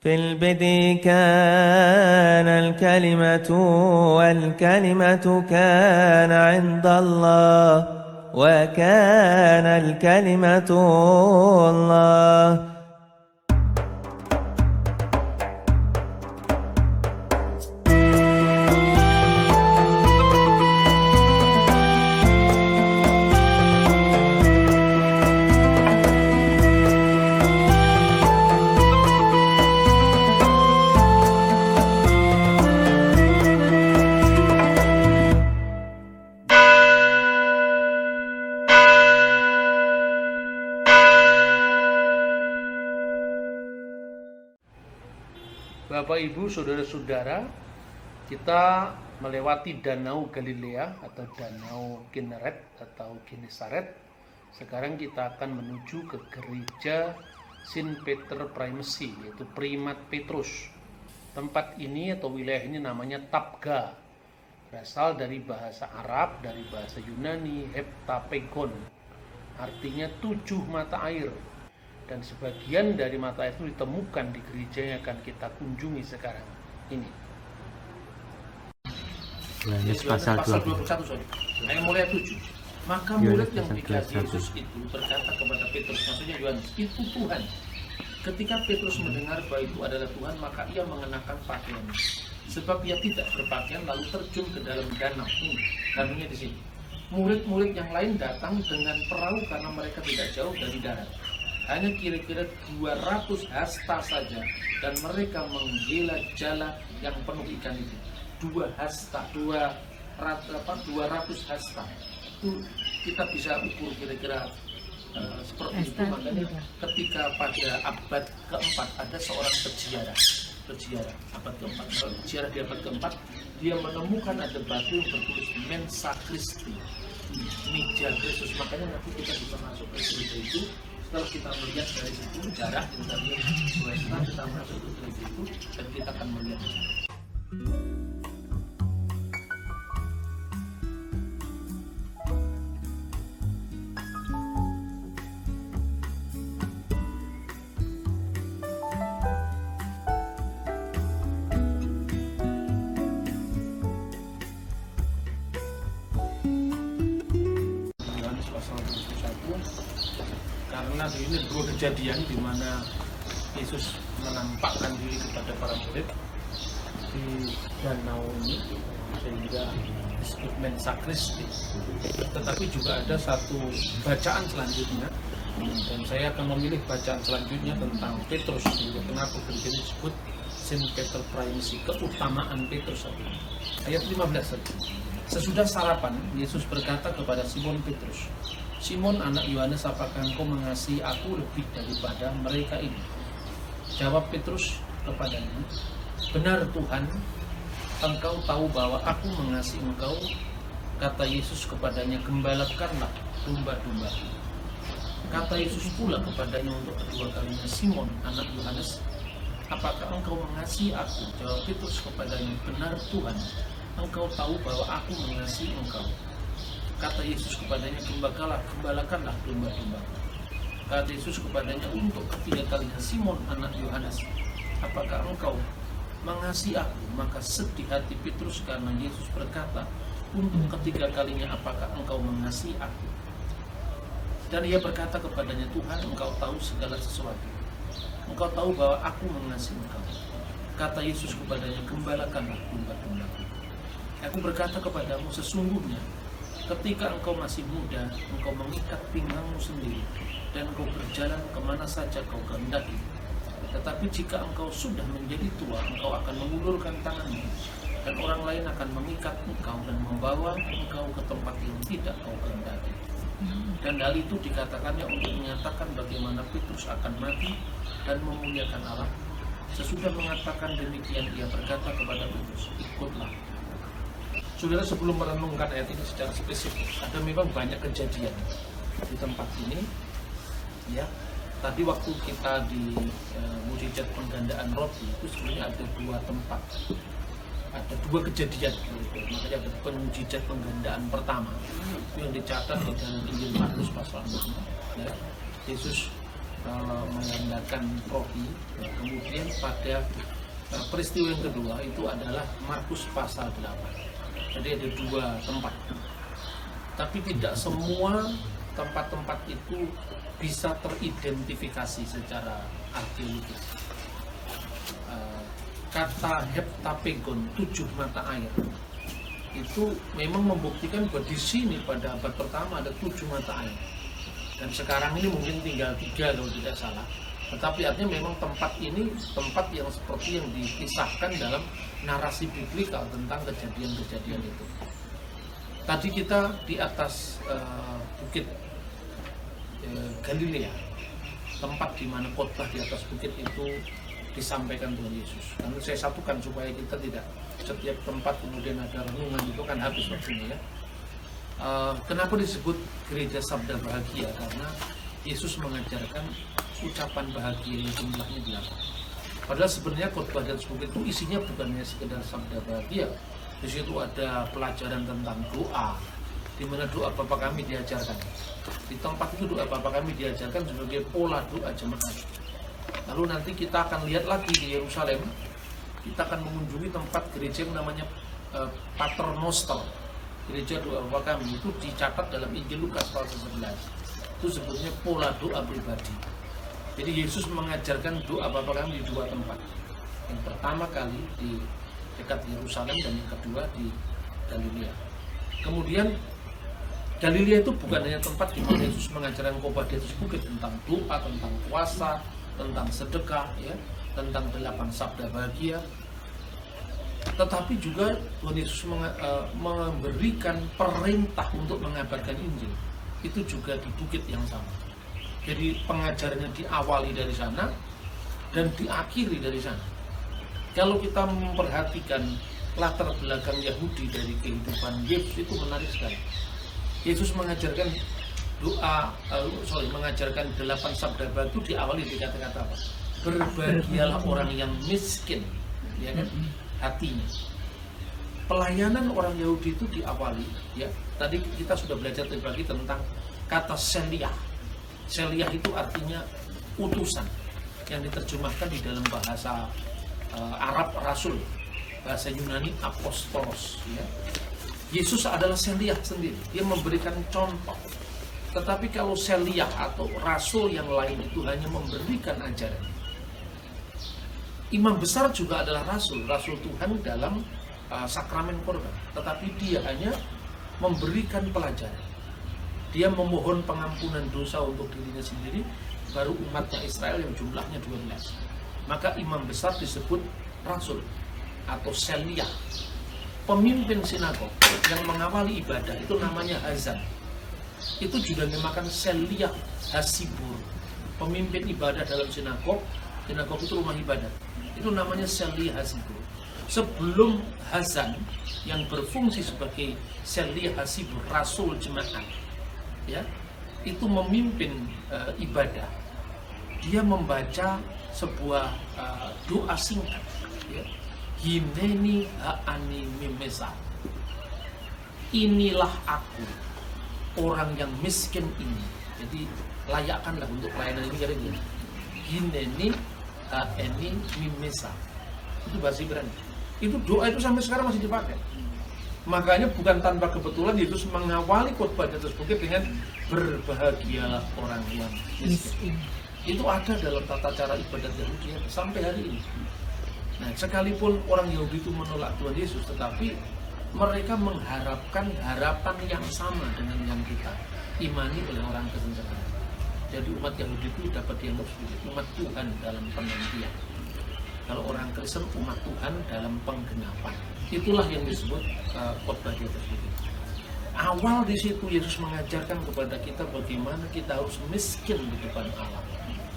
في البدء كان الكلمة والكلمة كان عند الله وكان الكلمة الله. Bapak Ibu, saudara-saudara, kita melewati Danau Galilea atau Danau Kinneret atau Genesaret. Sekarang kita akan menuju ke gereja Saint Peter Primacy, yaitu Primat Petrus. Tempat ini atau wilayah ini namanya Tabga, berasal dari bahasa Arab, dari bahasa Yunani heptapegon, artinya 7 mata air. Dan sebagian dari mata air itu ditemukan di gereja yang akan kita kunjungi sekarang ini. Yohanes pasal 21, ayat mulai 7. Maka murid yang dikasihi Yesus itu berkata kepada Petrus, maksudnya Yohanes, itu Tuhan. Ketika Petrus mendengar bahwa itu adalah Tuhan, maka ia mengenakan pakaian. Sebab ia tidak berpakaian lalu terjun ke dalam danau. Dalamnya di sini. Murid-murid yang lain datang dengan perahu karena mereka tidak jauh dari darat. Hanya kira-kira 200 hasta saja, dan mereka menggila jala yang penuh ikan itu. 200 hasta itu kita bisa ukur kira-kira seperti itu. Makanya ketika pada abad keempat ada seorang peziarah abad keempat, peziarah di abad keempat, dia menemukan ada batu yang bertulis Mensa Christi, meja Kristus. Makanya nanti kita bisa masuk ke gereja itu. Kalau kita melihat dari situ jarak kita lihat kita masuk ke gereja itu dan kita akan melihat. Yohanes pasal 21. Karena ini 2 kejadian di mana Yesus menampakkan diri kepada para murid di danau ini, sehingga disebut Mensa Christi. Tetapi juga ada satu bacaan selanjutnya, dan saya akan memilih bacaan selanjutnya tentang Petrus. Kenapa gereja ini disebut Saint Peter Primacy, keutamaan Petrus. Ayat 15. Sesudah sarapan, Yesus berkata kepada Simon Petrus, Simon anak Yohanes, apakah engkau mengasihi aku lebih daripada mereka ini? Jawab Petrus kepadanya, benar Tuhan, engkau tahu bahwa aku mengasihi engkau. Kata Yesus kepadanya, gembalakanlah domba-domba. Kata Yesus pula kepadanya untuk kedua kalinya, Simon anak Yohanes, apakah engkau mengasihi aku? Jawab Petrus kepadanya, benar Tuhan, engkau tahu bahwa aku mengasihi engkau. Kata Yesus kepadanya, gembalakanlah domba-domba. Kata Yesus kepadanya untuk ketiga kalinya, Simon anak Yohanes, apakah engkau mengasihi aku? Maka sedih hati Petrus karena Yesus berkata untuk ketiga kalinya, apakah engkau mengasihi aku? Dan ia berkata kepadanya, Tuhan, engkau tahu segala sesuatu. Engkau tahu bahwa aku mengasihi engkau. Kata Yesus kepadanya, gembalakanlah domba-domba. Aku berkata kepadamu, sesungguhnya ketika engkau masih muda, engkau mengikat pinggangmu sendiri, dan engkau berjalan kemana saja kau kehendaki. Tetapi jika engkau sudah menjadi tua, engkau akan mengulurkan tanganmu, dan orang lain akan mengikat engkau dan membawa engkau ke tempat yang tidak kau kehendaki. Dan hal itu dikatakannya untuk menyatakan bagaimana Petrus akan mati dan memuliakan Allah. Sesudah mengatakan demikian, ia berkata kepada Petrus, ikutlah. Saudara, sebelum merenungkan ayat ini secara spesifik, ada memang banyak kejadian di tempat ini. Ya, tadi waktu kita di mujizat penggandaan roti itu sebenarnya ada 2 tempat, ada 2 kejadian. Makanya ada mujizat penggandaan pertama yang dicatat di dalam Injil Markus pasal 6. Ya, Yesus mengandalkan rohi. Kemudian pada peristiwa yang kedua itu adalah Markus pasal 8. Jadi ada dua tempat. Tapi tidak semua tempat-tempat itu bisa teridentifikasi secara arkeologis. Kata heptapegon, 7 mata air, itu memang membuktikan bahwa di sini pada abad pertama ada 7 mata air. Dan sekarang ini mungkin tinggal 3 kalau tidak salah. Tetapi artinya memang tempat ini tempat yang seperti yang dikisahkan dalam narasi biblikal tentang kejadian-kejadian itu. Tadi kita di atas bukit Galilea, tempat di mana khotbah di atas bukit itu disampaikan Tuhan Yesus. Karena saya satukan supaya kita tidak setiap tempat kemudian ada renungan itu kan habis waktunya ya. Kenapa disebut gereja sabda bahagia? Karena Yesus mengajarkan ucapan bahagia yang jumlahnya 8. Padahal sebenarnya khotbah di atas bukit itu isinya bukan hanya sekedar sabda bahagia. Di situ ada pelajaran tentang doa, di mana doa Bapa Kami diajarkan. Di tempat itu doa Bapa Kami diajarkan sebagai pola doa jemaat. Lalu nanti kita akan lihat lagi di Yerusalem, kita akan mengunjungi tempat gereja yang namanya Pater Noster, gereja doa Bapa Kami. Itu dicatat dalam Injil Lukas pasal 11. Itu sebutnya pola doa pribadi. Jadi Yesus mengajarkan doa Bapa Kami di 2 tempat. Yang pertama kali di dekat Yerusalem dan yang kedua di Galilea. Kemudian Galilea itu bukan hanya tempat di mana Yesus mengajarkan khotbah di atas bukit tentang doa, tentang puasa, tentang sedekah, ya, tentang 8 sabda bahagia. Tetapi juga Tuhan Yesus memberikan perintah untuk mengabarkan Injil. Itu juga di bukit yang sama. Jadi pengajarannya diawali dari sana dan diakhiri dari sana. Kalau kita memperhatikan latar belakang Yahudi dari kehidupan Yesus itu menarik sekali. Yesus mengajarkan mengajarkan 8 sabda bahagia itu diawali dengan kata-kata apa? Berbahagialah orang yang miskin, ya kan? Hatinya. Pelayanan orang Yahudi itu diawali, ya. Tadi kita sudah belajar lagi tentang kata seliah. Seliah itu artinya utusan yang diterjemahkan di dalam bahasa Arab rasul, bahasa Yunani apostolos, ya. Yesus adalah seliah sendiri, dia memberikan contoh. Tetapi kalau seliah atau rasul yang lain itu hanya memberikan ajaran. Imam besar juga adalah rasul Tuhan dalam sakramen korban, tetapi dia hanya memberikan pelajaran. Dia memohon pengampunan dosa untuk dirinya sendiri, baru umatnya Israel yang jumlahnya 12. Maka imam besar disebut rasul atau seliah. Pemimpin sinagog yang mengawali ibadah itu namanya hazan. Itu juga dinamakan seliah hasibur. Pemimpin ibadah dalam sinagog itu rumah ibadah. Itu namanya seliah hasibur. Sebelum hazan yang berfungsi sebagai seliah hasibur, rasul jemaat, ya, itu memimpin ibadah. Dia membaca sebuah doa singkat, ya. Hineni ha'ani mimesa. Inilah aku, orang yang miskin ini. Jadi layakkanlah untuk pelayanan ini kira-kira. Hineni ha'ani mimesa. Itu bahasa Ibrani. Itu doa itu sampai sekarang masih dipakai. Makanya bukan tanpa kebetulan Yesus mengawali khotbah di atas bukit dengan berbahagialah orang yang miskin. Itu ada dalam tata cara ibadat Yahudi sampai hari ini. Nah, sekalipun orang Yahudi itu menolak Tuhan Yesus, tetapi mereka mengharapkan harapan yang sama dengan yang kita imani oleh orang Kristen sekarang. Jadi umat Yahudi itu dapat dianggap sebagai umat Tuhan dalam penantian. Kalau orang Kristen umat Tuhan dalam penggenapan. Itulah yang disebut khotbah di atas bukit. Awal di situ Yesus mengajarkan kepada kita bagaimana kita harus miskin di depan Allah,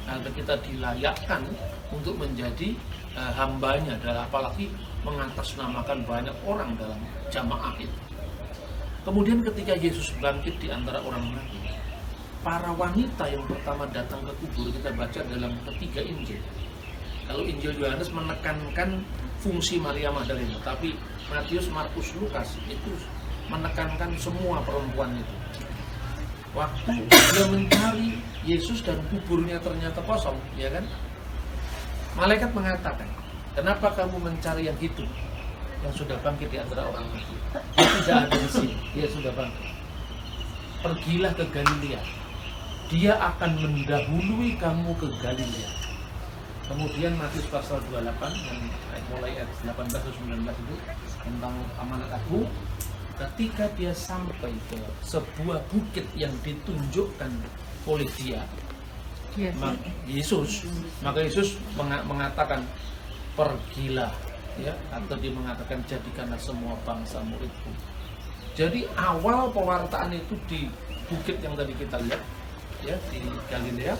agar kita dilayakkan untuk menjadi hambanya, dan apalagi mengatasnamakan banyak orang dalam jamaah itu. Kemudian ketika Yesus bangkit di antara orang mati, para wanita yang pertama datang ke kubur kita baca dalam ketiga Injil. Kalau Injil Yohanes menekankan fungsi Maria Magdalena, tapi Matius, Markus, Lukas itu menekankan semua perempuan itu. Waktu dia mencari Yesus dan kuburnya ternyata kosong, ya kan? Malaikat mengatakan, kenapa kamu mencari yang hidup, yang sudah bangkit di antara orang mati? Dia tidak ada di sini, dia sudah bangkit. Pergilah ke Galilea, dia akan mendahului kamu ke Galilea. Kemudian Matius pasal 28 yang mulai ayat 18-19 itu tentang amanat agung. Ketika dia sampai ke sebuah bukit yang ditunjukkan oleh dia, Yesus, maka Yesus mengatakan pergilah, ya, atau dia mengatakan jadikanlah semua bangsa muridku. Jadi awal pewartaan itu di bukit yang tadi kita lihat, ya, di Galilea,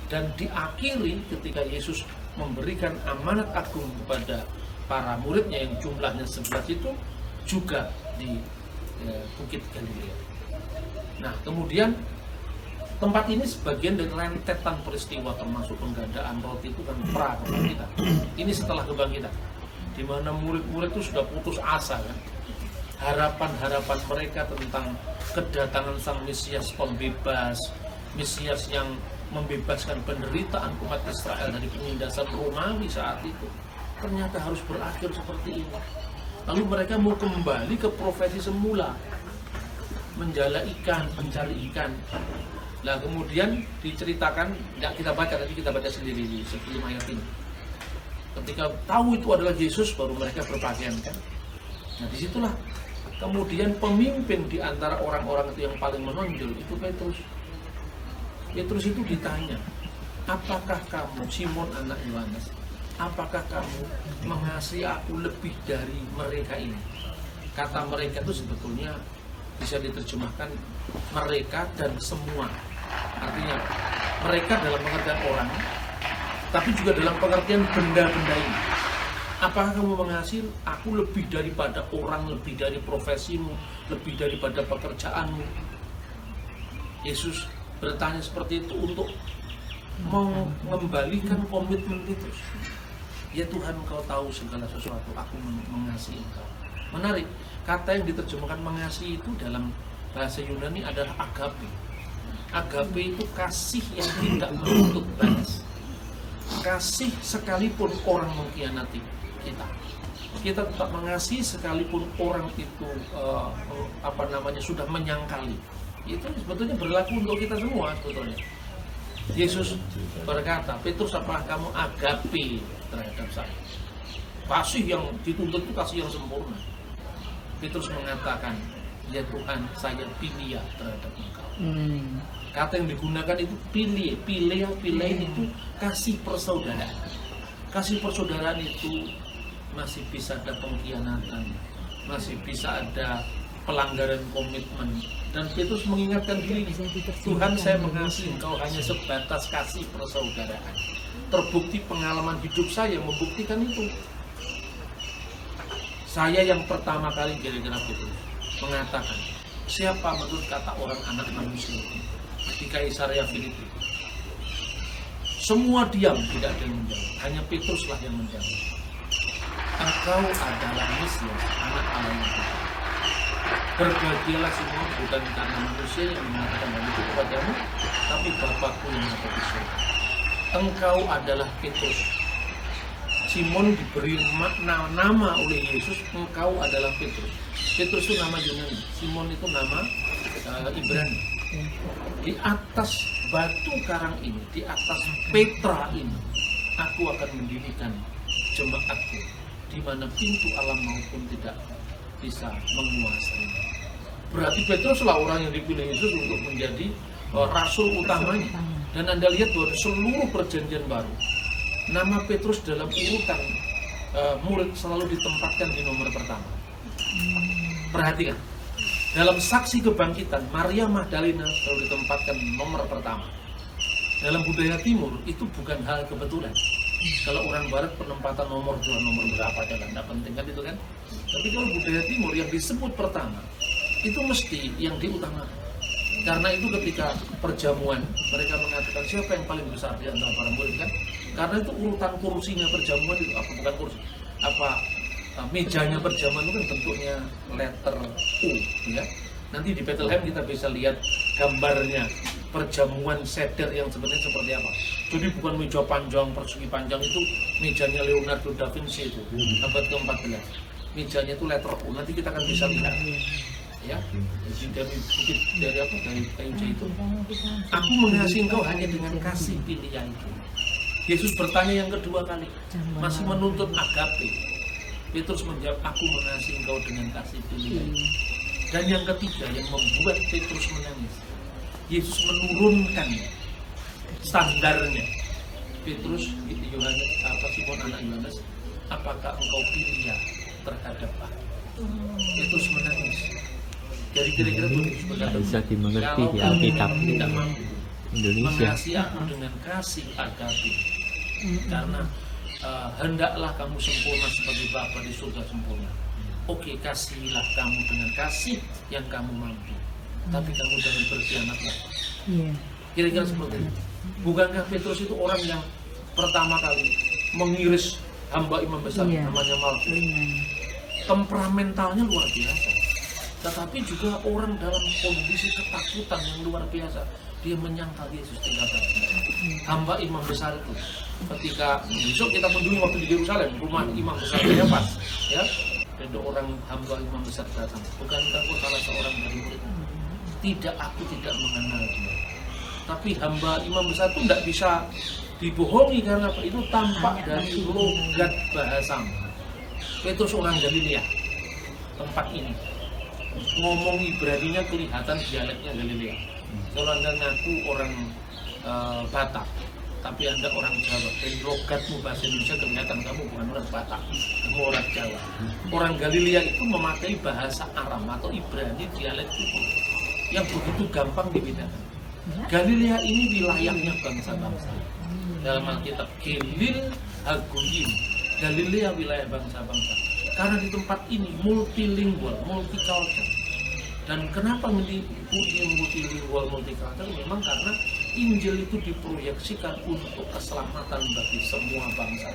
dan diakhiri ketika Yesus memberikan amanat agung kepada para muridnya yang jumlahnya 11 itu juga di bukit Galilea. Nah, kemudian tempat ini sebagian dari rentetan peristiwa, termasuk penggandaan roti itu kan pra kebangkitan. Ini setelah kebangkitan, di mana murid-murid itu sudah putus asa kan. Harapan-harapan mereka tentang kedatangan sang Mesias pembebas, Mesias yang membebaskan penderitaan umat Israel dari penindasan Romawi saat itu, ternyata harus berakhir seperti ini. Lalu mereka mau kembali ke profesi semula, menjala ikan, mencari ikan. Nah, kemudian diceritakan, tidak kita baca, tapi kita baca sendiri di sebelum ayat ini. Ketika tahu itu adalah Yesus, baru mereka berpakaian kan. Nah, disitulah kemudian pemimpin di antara orang-orang itu yang paling menonjol itu Petrus. Petrus itu ditanya, apakah kamu, Simon anak Yohanes, apakah kamu mengasihi aku lebih dari mereka ini? Kata mereka itu sebetulnya bisa diterjemahkan mereka dan semua. Artinya mereka dalam pengertian orang, tapi juga dalam pengertian benda-benda ini. Apakah kamu mengasihi aku lebih daripada orang, lebih dari profesimu, lebih daripada pekerjaanmu? Yesus bertanya seperti itu untuk mengembalikan komitmen Petrus. Ya Tuhan, Engkau tahu segala sesuatu, aku mengasihi Engkau. Menarik, kata yang diterjemahkan mengasihi itu dalam bahasa Yunani adalah agape. Agape itu kasih yang tidak menuntut balas. Kasih sekalipun orang mengkhianati kita tetap mengasihi sekalipun orang itu sudah menyangkali. Itu sebetulnya berlaku untuk kita semua sebetulnya. Yesus berkata, Petrus, apakah kamu agape terhadap saya? Kasih yang dituntut itu kasih yang sempurna. Petrus mengatakan, ya Tuhan, saya pilia terhadap Engkau. Kata yang digunakan itu pilea itu kasih persaudaraan. Kasih persaudaraan itu masih bisa ada pengkhianatan, masih bisa ada pelanggaran komitmen. Dan Petrus mengingatkan diri, Tuhan, saya mengasihi Engkau hanya sebatas kasih persaudaraan. Terbukti pengalaman hidup saya membuktikan itu. Saya yang pertama kali kira-kira Petrus mengatakan, siapa menurut kata orang anak manusia di Kaisaria Filipi? Semua diam, tidak ada yang menjawab. Hanya Petruslah yang menjawab. Engkau adalah Mesias, anak Allah yang hidup. Berbahagialah semua, bukan karena manusia yang mengatakan hal itu kepadamu, tapi Bapakku yang ada di surga. Engkau adalah Petrus. Simon diberi nama oleh Yesus, engkau adalah Petrus. Petrus itu nama Yunani, Simon itu nama Ibrani. Di atas batu karang ini, di atas Petra ini, aku akan mendirikan jemaatku, di mana pintu alam maupun tidak bisa menguasai. Berarti Petruslah orang yang dipilih Yesus untuk menjadi rasul utamanya. Dan Anda lihat bahwa seluruh perjanjian baru, nama Petrus dalam urutan murid selalu ditempatkan di nomor pertama. Perhatikan, dalam saksi kebangkitan, Maria Magdalena selalu ditempatkan nomor pertama. Dalam budaya timur, itu bukan hal kebetulan. Kalau orang barat penempatan nomor berapa jangan tidak penting kan itu kan. Tapi kalau budaya timur yang disebut pertama, itu mesti yang diutamakan. Karena itu ketika perjamuan, mereka mengatakan siapa yang paling besar di antara para murid kan. Karena itu urutan kursinya perjamuan itu bukan kursi, mejanya perjamuan itu kan bentuknya letter U, ya. Nanti di Bethlehem kita bisa lihat gambarnya perjamuan seder yang sebenarnya seperti apa. Jadi bukan meja panjang, persegi panjang, itu mejanya Leonardo da Vinci itu abad ke-14. Mejanya itu letter U. Nanti kita akan bisa lihat. Ya, dari bukit dari apa, dari kayu itu. Aku mengasihi engkau hanya dengan kasih pilihanku. Yesus bertanya yang kedua kali, masih menuntut agape. Petrus menjawab, aku mengasihi engkau dengan kasih pilihan. Dan yang ketiga yang membuat Petrus menangis, Yesus menurunkan standarnya. Petrus, Yohanes, Simon anak Yohanes, apakah engkau pilih terhadap aku? Petrus menangis. Jadi kira-kira Petrus berkata, bisa dimengerti di kalau Alkitab kamu tidak mampu Indonesia. mengasihi aku dengan kasih agape, karena hendaklah kamu sempurna seperti Bapa di surga sempurna. Oke, kasihilah kamu dengan kasih yang kamu mampu, tapi kamu jangan berkhianatlah. Kira-kira seperti itu. Bukankah Petrus itu orang yang pertama kali mengiris hamba imam besar namanya Malkus? Temperamentalnya luar biasa, tetapi juga orang dalam kondisi ketakutan yang luar biasa. Dia menyangkal Yesus tinggal hamba imam besar itu. Ketika besok kita kunjungi waktu di Yerusalem, rumah imam besar Kayafas, ya, ada orang hamba imam besar datang. Bukankah kau salah seorang dari murid? Tidak, aku tidak mengenal dia. Tapi hamba imam besar itu tidak bisa dibohongi karena itu tampak dari logat bahasa. Petrus orang Galilea, tempat ini ngomong Ibraninya kelihatan dialeknya Galilea. Kalau Anda ngaku orang Batak, tapi Anda orang Jawa, dari logatmu bahasa Indonesia kelihatan kamu bukan orang Batak, kamu orang Jawa. Orang Galilea itu memakai bahasa Aram atau Ibrani, dialek itu yang begitu gampang dibedakan. Galilea ini wilayahnya bangsa-bangsa. Dalam Alkitab, Galil Hagoyim, Galilea wilayah bangsa-bangsa. Karena di tempat ini multilingual, multicultural. Dan kenapa menyebutnya multilingual, multicultural? Memang karena Injil itu diproyeksikan untuk keselamatan bagi semua bangsa.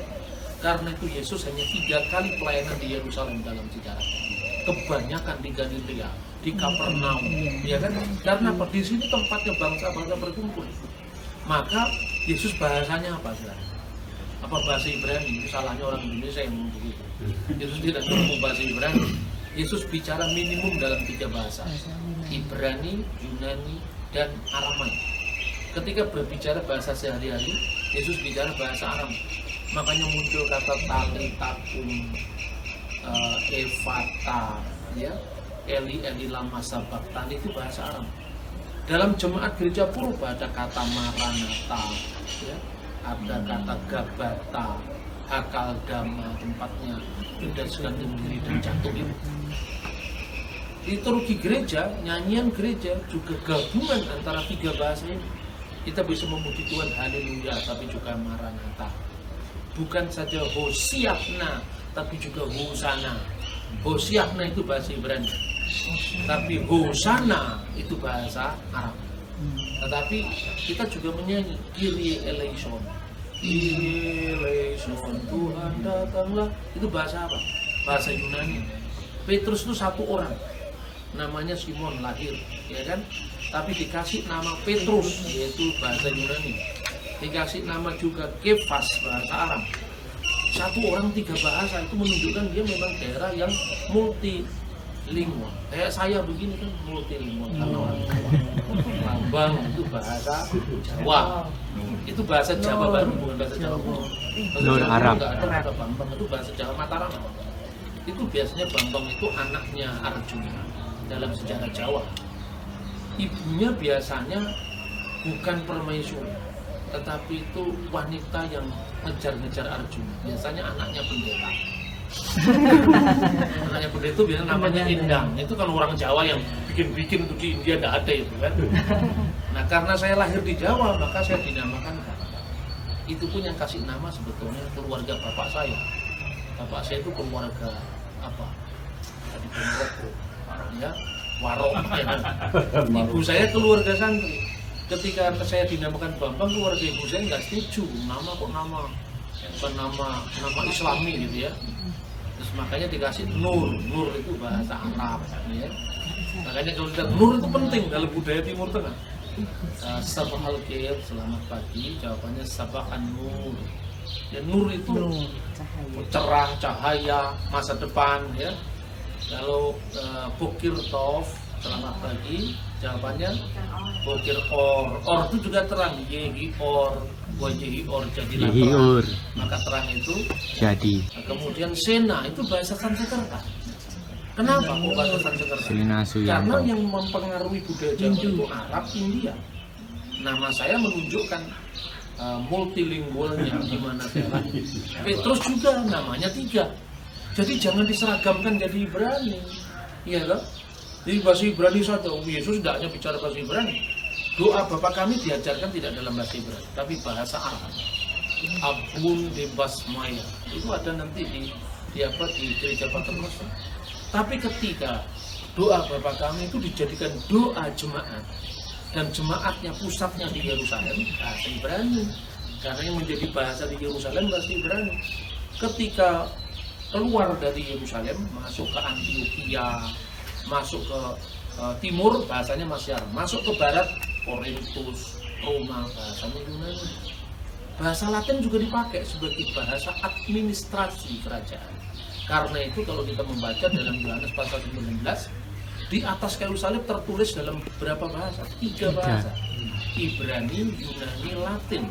Karena itu Yesus hanya 3 kali pelayanan di Yerusalem dalam sejarah. Kebanyakan di Galilea, di Kapernaum, ya kan? Karena di sini tempatnya bangsa-bangsa berkumpul. Maka Yesus bahasanya apa sekarang? Apa bahasa Ibrani? Itu salahnya orang Indonesia yang ngomong begitu. Yesus tidak ngomong bahasa Ibrani. Yesus bicara minimum dalam 3 bahasa, Ibrani, Yunani, dan Aramaik. Ketika berbicara bahasa sehari-hari, Yesus bicara bahasa Aram. Makanya muncul kata tali, takum, Evata, ya, Eli lama sabaktan, itu bahasa Aram. Dalam jemaat gereja purba ada kata maranatha, ya, ada kata gabata, hakal dama, tempatnya berdasarkan diri dan jatuh itu. Liturgi gereja, nyanyian gereja juga gabungan antara 3 bahasa ini. Kita bisa memuji Tuhan haleluya, tapi juga maranatha. Bukan saja hosiatna, tapi juga hosana. Hosiatna itu bahasa Ibrani, tapi hosana itu bahasa Arab. Tetapi kita juga menyanyi Kyrie eleison, Kyrie eleison, Tuhan datanglah. Itu bahasa apa? Bahasa Yunani. Petrus itu satu orang, namanya Simon, lahir, ya kan? Tapi dikasih nama Petrus, yaitu bahasa Yunani. Dikasih nama juga Kefas, bahasa Aram. Satu orang 3 bahasa, itu menunjukkan dia memang daerah yang multilingual. Kayak saya begini kan multilingual, karena orang Jawa. Lambang itu bahasa Jawa. Itu bahasa Jawa baru, bukan bahasa Jawa kuno. Bahasa Arab. Jawa ada kata Bambang, itu bahasa Jawa Mataram. Itu biasanya Bambang itu anaknya Arjuna dalam sejarah Jawa. Ibunya biasanya bukan permaisuri, tetapi itu wanita yang ngejar-ngejar Arjuna. Biasanya anaknya pendeta. Anaknya pendeta itu biasanya namanya Endang. Itu kan orang Jawa yang bikin-bikin itu di India tidak ada itu kan. Nah, karena saya lahir di Jawa, maka saya dinamakan Kata. Itu pun yang kasih nama sebetulnya keluarga bapak saya. Bapak saya itu keluarga apa? Tadi Ponorogo, ya. Warok, ya kan? Ibu saya keluarga santri. Ketika saya dinamakan Bambang, keluarga ibu saya nggak setuju. Nama kok nama Islami gitu ya. Terus makanya dikasih Nur. Nur itu bahasa Arab, ya. Makanya kalau kita nur itu penting dalam budaya Timur Tengah. Sabah al-khair, selamat pagi. Jawabannya sabah an-nur. Ya, nur itu cerah, cahaya, masa depan ya. Kalau bokir tof, selamat pagi. Jawabannya bokir or itu juga terang. Yehi or, wajehi or, jadilah terang. Maka terang itu jadi. Nah, kemudian sena itu bahasa Sanskerta. Kenapa kok bahasa Sanskerta? Karena yang mempengaruhi budaya Jawa itu Arab, India. Nama saya menunjukkan multilingualnya gimana saya. Petrus juga namanya 3. Jadi jangan diseragamkan jadi Ibrani. Iya loh. Di bahasa Ibrani saja, Yesus tidak hanya bicara bahasa Ibrani. Doa Bapa kami diajarkan tidak dalam bahasa Ibrani, tapi bahasa Arab. Abun bebas maya. Itu ada nanti di gereja Paternoster. Tapi ketika doa Bapa kami itu dijadikan doa jemaat dan jemaatnya pusatnya di Yerusalem, bahasa Ibrani. Karena yang menjadi bahasa di Yerusalem bahasa Ibrani. Ketika keluar dari Yerusalem, masuk ke Antioquia, masuk ke timur, bahasanya masih Arab. Masuk ke barat, Korintus, Roma, bahasanya Yunani. Bahasa Latin juga dipakai sebagai bahasa administrasi kerajaan. Karena itu kalau kita membaca dalam Yohanes pasal 19, di atas kayu salib tertulis dalam berapa bahasa? 3 bahasa. Ibrani, Yunani, Latin.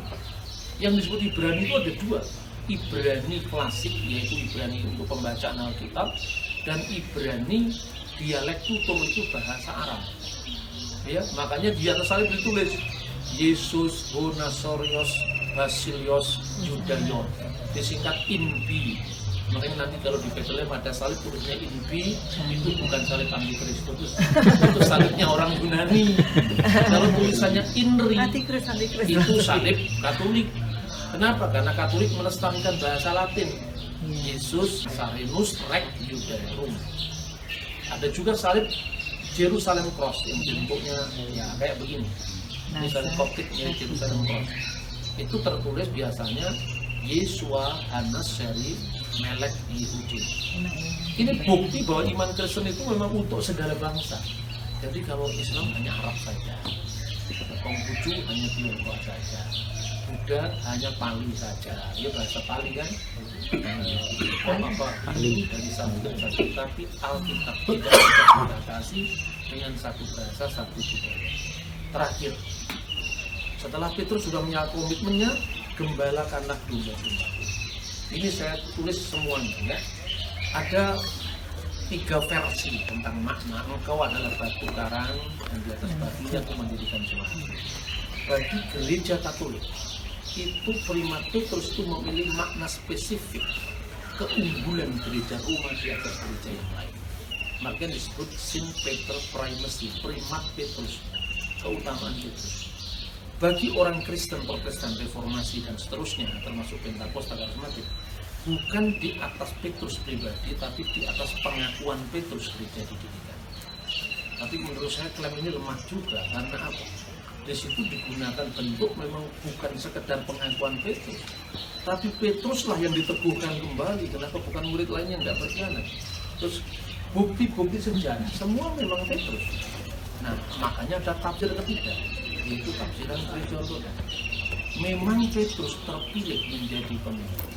Yang disebut Ibrani itu ada 2. Ibrani klasik, yaitu Ibrani untuk pembacaan Alkitab, dan Ibrani dialek tutur, itu bahasa Arab. Ya, makanya di atas salib ditulis Yesus Bonasorios Basilios Judaion, disingkat INBI. Makanya nanti kalau di Bethlehem ada salib tulisnya INBI, itu bukan salib Antikristus, itu salibnya orang Yunani. Kalau tulisannya INRI, itu salib Katolik. Kenapa? Karena Katolik melestarikan bahasa Latin. Yesus Sarenus Rex Judaeum. Ada juga salib Jerusalem Cross yang bentuknya ya kayak begini. Ini salib Koptik ya, Jerusalem Cross. Itu tertulis biasanya Yesua Hanas Seri Melek Yehudi. Ini bukti bahwa iman Kristen itu memang untuk segala bangsa. Jadi kalau Islam hanya Arab saja, Konghucu hanya Tionghoa saja, Buddha hanya Pali saja. Ya bahasa Pali kan? Pali dari satu, tapi Alkitab tidak dibatasi dengan satu bahasa, satu budaya. Terakhir, setelah Petrus sudah menyatakan komitmennya, gembalakanlah domba-domba. Ini saya tulis semuanya ya. Ada 3 versi tentang makna. Engkau adalah batu karang dan di atas batunya aku mendirikan jemaat. Bagi gereja Katolik itu Primat Petrus itu memilih makna spesifik keunggulan gereja Roma di atas gereja yang lain. Makanya disebut Saint Peter Primacy, Primat Petrus, keutamaan Petrus. Bagi orang Kristen, Protestan, Reformasi dan seterusnya, termasuk Pentakosta, Karismatik, bukan di atas Petrus pribadi, tapi di atas pengakuan Petrus gereja didirikan. Tapi menurut saya klaim ini lemah juga, karena apa? Di situ digunakan bentuk memang bukan sekedar pengakuan Petrus, tapi Petruslah yang diteguhkan kembali. Kenapa bukan murid lain yang tidak berkhianat? Terus bukti-bukti sejarah semua memang Petrus. Nah, makanya ada tafsir ketiga, yaitu tafsiran Gereja Ortodoks. Memang Petrus terpilih menjadi pemimpin,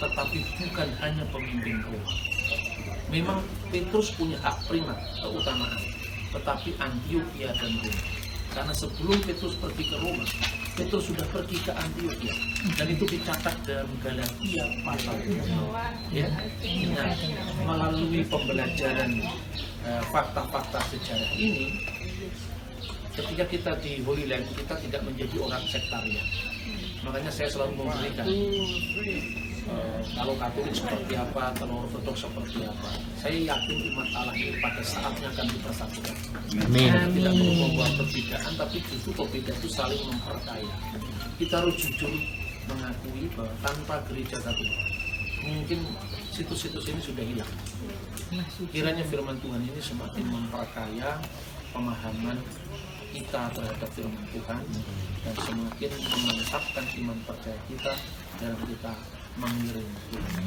tetapi bukan hanya pemimpin Roma. Memang Petrus punya hak primat, keutamaan, tetapi Antioquia dan Roma. Karena sebelum Petrus pergi ke Roma, Petrus sudah pergi ke Antioquia, dan itu dicatat dalam Galatia pasal 2. Ya, nah, melalui pembelajaran fakta-fakta sejarah ini, ketika kita di Holy Land, kita tidak menjadi orang sektarian. Makanya saya selalu memberikan kalau Katolik seperti apa, kalau Ortodoks seperti apa. Saya yakin umat Allah ini pada saatnya akan dipersatukan. Kita tidak perlu membuat perbedaan, tapi justru perbedaan itu saling memperkaya. Kita harus jujur mengakui bahwa tanpa gereja Katolik, mungkin situs-situs ini sudah hilang. Kiranya firman Tuhan ini semakin memperkaya pemahaman kita terhadap firman Tuhan dan semakin memantapkan iman percaya kita dalam kita mengiring Tuhan.